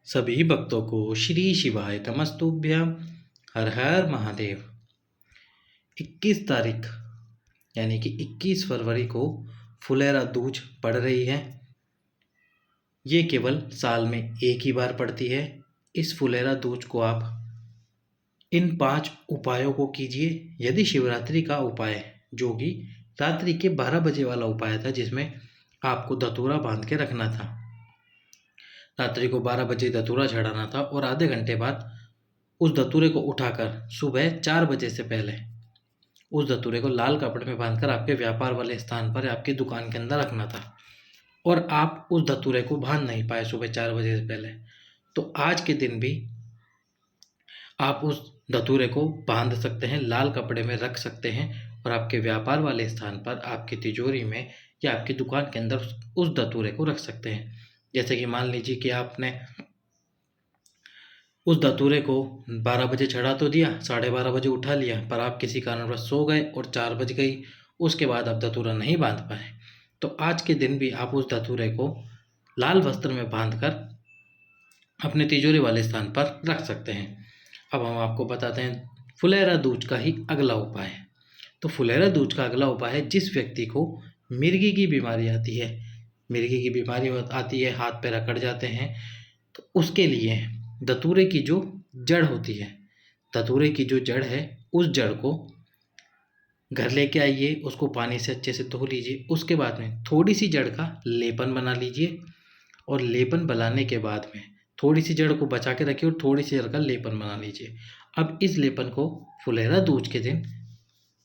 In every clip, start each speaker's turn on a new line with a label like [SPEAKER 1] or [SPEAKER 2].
[SPEAKER 1] सभी भक्तों को श्री शिवाय नमस्तुभ्यं। हर हर महादेव। 21 तारीख यानी कि 21 फरवरी को फुलेरा दूज पड़ रही है। ये केवल साल में एक ही बार पड़ती है। इस फुलेरा दूज को आप इन 5 उपायों को कीजिए। यदि शिवरात्रि का उपाय जो कि रात्रि के 12 बजे वाला उपाय था, जिसमें आपको धतूरा बांध के रखना था, रात्रि को 12 बजे धतूरा चढ़ाना था और आधे घंटे बाद उस धतूरे को उठाकर सुबह 4 बजे से पहले उस धतूरे को लाल कपड़े में बांधकर आपके व्यापार वाले स्थान पर आपकी दुकान के अंदर रखना था और आप उस धतूरे को बांध नहीं पाए सुबह 4 बजे से पहले, तो आज के दिन भी आप उस धतूरे को बांध सकते हैं, लाल कपड़े में रख सकते हैं और आपके व्यापार वाले स्थान पर आपकी तिजोरी में या आपकी दुकान के अंदर उस धतूरे को रख सकते हैं। जैसे कि मान लीजिए कि आपने उस धतूरे को 12 बजे चढ़ा तो दिया, 12:30 बजे उठा लिया, पर आप किसी कारणवश सो गए और 4 बज गई, उसके बाद आप धतूरा नहीं बांध पाए, तो आज के दिन भी आप उस धतूरे को लाल वस्त्र में बांधकर अपने तिजोरी वाले स्थान पर रख सकते हैं। अब हम आपको बताते हैं फुलेरा दूज का ही अगला उपाय। तो फुलेरा दूज का अगला उपाय है, जिस व्यक्ति को मिर्गी की बीमारी आती है, मिर्गी की बीमारी आती है, हाथ पैर अकड़ जाते हैं, तो उसके लिए धतूरे की जो जड़ होती है, धतूरे की जो जड़ है, उस जड़ को घर लेके आइए, उसको पानी से अच्छे से धो लीजिए। उसके बाद में थोड़ी सी जड़ का लेपन बना लीजिए और लेपन बनाने के बाद में थोड़ी सी जड़ को बचा के रखिए और थोड़ी सी जड़ का लेपन बना लीजिए। अब इस लेपन को फुलेरा दूज के दिन,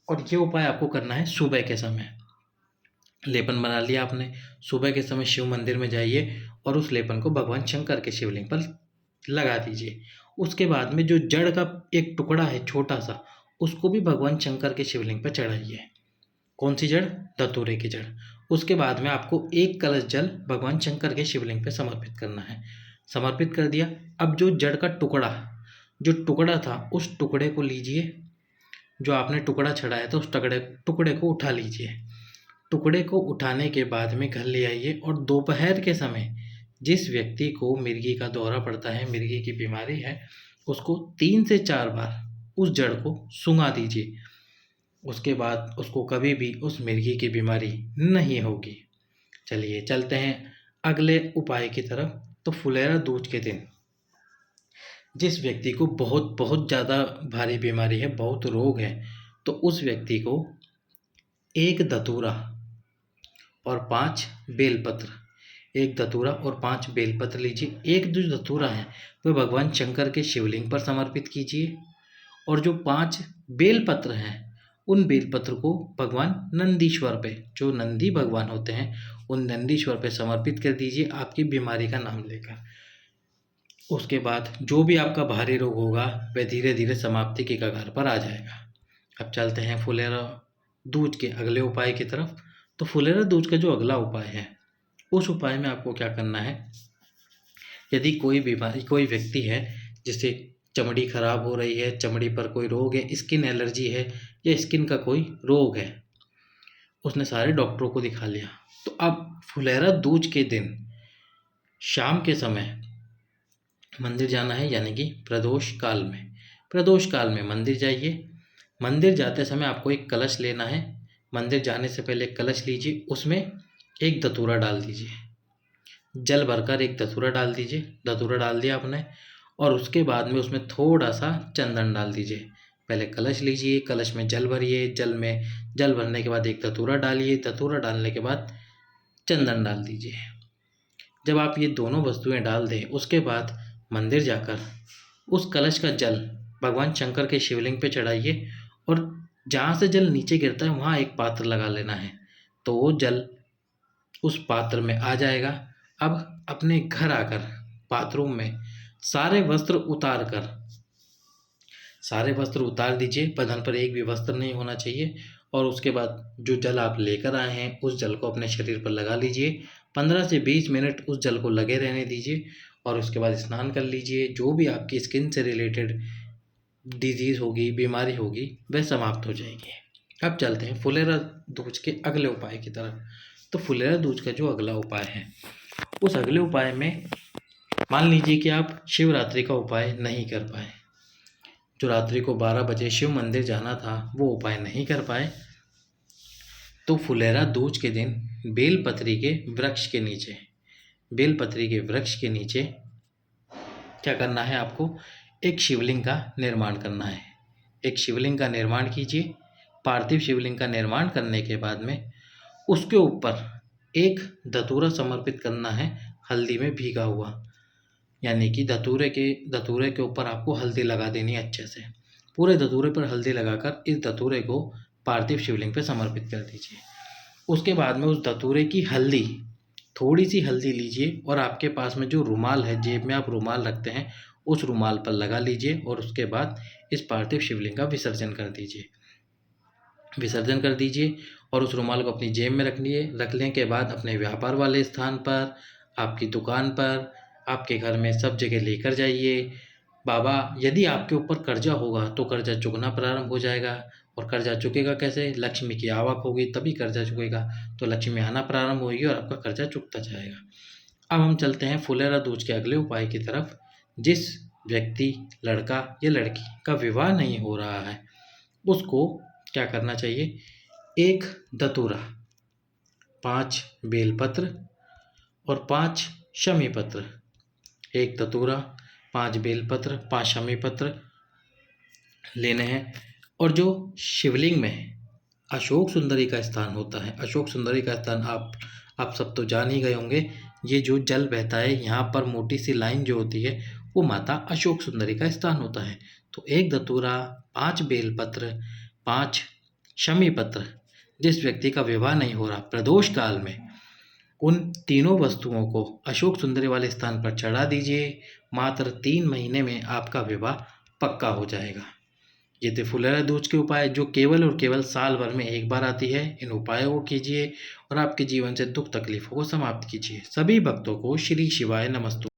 [SPEAKER 1] और ये उपाय आपको करना है सुबह के समय। लेपन बना लिया आपने, सुबह के समय शिव मंदिर में जाइए और उस लेपन को भगवान शंकर के शिवलिंग पर लगा दीजिए। उसके बाद में जो जड़ का एक टुकड़ा है छोटा सा, उसको भी भगवान शंकर के शिवलिंग पर चढ़ाइए। कौन सी जड़? धतूरे की जड़। उसके बाद में आपको एक कलश जल भगवान शंकर के शिवलिंग पर समर्पित करना है। समर्पित कर दिया। अब जो जड़ का टुकड़ा था, उस टुकड़े को लीजिए, जो आपने टुकड़ा चढ़ाया था, उस टुकड़े को उठा लीजिए। टुकड़े को उठाने के बाद में घर ले आइए और दोपहर के समय जिस व्यक्ति को मिर्गी का दौरा पड़ता है, मिर्गी की बीमारी है, उसको 3 से 4 बार उस जड़ को सूंघा दीजिए। उसके बाद उसको कभी भी उस मिर्गी की बीमारी नहीं होगी। चलिए चलते हैं अगले उपाय की तरफ। तो फुलेरा दूज के दिन जिस व्यक्ति को बहुत बहुत ज़्यादा भारी बीमारी है, बहुत रोग है, तो उस व्यक्ति को 1 धतूरा और 5 बेलपत्र, 1 धतूरा और 5 बेलपत्र लीजिए। एक जो धतूरा है वह भगवान शंकर के शिवलिंग पर समर्पित कीजिए और जो 5 बेलपत्र हैं, उन बेलपत्र को भगवान नंदीश्वर पे, जो नंदी भगवान होते हैं, उन नंदीश्वर पे समर्पित कर दीजिए आपकी बीमारी का नाम लेकर। उसके बाद जो भी आपका भारी रोग होगा वह धीरे धीरे समाप्ति की कगार पर आ जाएगा। अब चलते हैं फुलेरा दूज के अगले उपाय की तरफ। तो फुलेरा दूज का जो अगला उपाय है, उस उपाय में आपको क्या करना है, यदि कोई व्यक्ति है जिसे चमड़ी खराब हो रही है, चमड़ी पर कोई रोग है, स्किन एलर्जी है या स्किन का कोई रोग है, उसने सारे डॉक्टरों को दिखा लिया, तो अब फुलेरा दूज के दिन शाम के समय मंदिर जाना है, यानी कि प्रदोष काल में मंदिर जाइए। मंदिर जाते समय आपको एक कलश लेना है। मंदिर जाने से पहले एक कलश लीजिए, उसमें 1 धतूरा डाल दीजिए, जल भरकर 1 धतूरा डाल दीजिए। धतूरा डाल दिया आपने और उसके बाद में उसमें थोड़ा सा चंदन डाल दीजिए। पहले कलश लीजिए, कलश में जल भरिए, जल भरने के बाद 1 धतूरा डालिए, धतूरा डालने के बाद चंदन डाल दीजिए। जब आप ये दोनों वस्तुएं डाल दें, उसके बाद मंदिर जाकर उस कलश का जल भगवान शंकर के शिवलिंग पे चढ़ाइए और जहाँ से जल नीचे गिरता है वहाँ एक पात्र लगा लेना है, तो वो जल उस पात्र में आ जाएगा। अब अपने घर आकर बाथरूम में सारे वस्त्र उतार दीजिए। बदन पर एक भी वस्त्र नहीं होना चाहिए और उसके बाद जो जल आप लेकर आए हैं, उस जल को अपने शरीर पर लगा लीजिए। 15 से 20 मिनट उस जल को लगे रहने दीजिए और उसके बाद स्नान कर लीजिए। जो भी आपकी स्किन से रिलेटेड डिजीज़ होगी, बीमारी होगी, वह समाप्त हो जाएगी। अब चलते हैं फुलेरा दूज के अगले उपाय की तरफ। तो फुलेरा दूज का जो अगला उपाय है, उस अगले उपाय में मान लीजिए कि आप शिवरात्रि का उपाय नहीं कर पाए, जो रात्रि को 12 बजे शिव मंदिर जाना था वो उपाय नहीं कर पाए, तो फुलेरा दूज के दिन बेलपत्री के वृक्ष के नीचे, बेलपत्री के वृक्ष के नीचे क्या करना है आपको, एक शिवलिंग का निर्माण करना है। एक शिवलिंग का निर्माण कीजिए। पार्थिव शिवलिंग का निर्माण करने के बाद में उसके ऊपर एक धतूरा समर्पित करना है, हल्दी में भीगा हुआ, यानी कि धतूरे के ऊपर आपको हल्दी लगा देनी है अच्छे से। पूरे धतूरे पर हल्दी लगाकर इस धतूरे को पार्थिव शिवलिंग पे समर्पित कर दीजिए। उसके बाद में उस धतूरे की हल्दी, थोड़ी सी हल्दी लीजिए और आपके पास में जो रुमाल है, जेब में आप रुमाल रखते हैं, उस रुमाल पर लगा लीजिए और उसके बाद इस पार्थिव शिवलिंग का विसर्जन कर दीजिए। विसर्जन कर दीजिए और उस रुमाल को अपनी जेब में रखने के बाद अपने व्यापार वाले स्थान पर, आपकी दुकान पर, आपके घर में सब जगह लेकर जाइए। बाबा, यदि आपके ऊपर कर्जा होगा तो कर्जा चुकना प्रारंभ हो जाएगा। और कर्जा चुकेगा कैसे? लक्ष्मी की आवक होगी तभी कर्जा चुकेगा, तो लक्ष्मी आना प्रारंभ होगी और आपका कर्जा चुकता जाएगा। अब हम चलते हैं फुलेरा दूज के अगले उपाय की तरफ। जिस व्यक्ति, लड़का या लड़की का विवाह नहीं हो रहा है, उसको क्या करना चाहिए? एक धतूरा, 5 बेलपत्र और 5 शमी पत्र, एक धतूरा, 5 बेलपत्र, 5 शमी पत्र लेने हैं। और जो शिवलिंग में अशोक सुंदरी का स्थान होता है, अशोक सुंदरी का स्थान आप सब तो जान ही गए होंगे। ये जो जल बहता है, यहाँ पर मोटी सी लाइन जो होती है वो माता अशोक सुंदरी का स्थान होता है। तो एक धतूरा, 5 बेलपत्र, 5 शमी पत्र, जिस व्यक्ति का विवाह नहीं हो रहा प्रदोष काल में, उन तीनों वस्तुओं को अशोक सुंदरी वाले स्थान पर चढ़ा दीजिए। मात्र 3 महीने में आपका विवाह पक्का हो जाएगा। ये थे फुलेरा दूज के उपाय, जो केवल और केवल साल भर में एक बार आती है। इन उपायों को कीजिए और आपके जीवन से दुख तकलीफों को समाप्त कीजिए। सभी भक्तों को श्री शिवाय नमस्तु।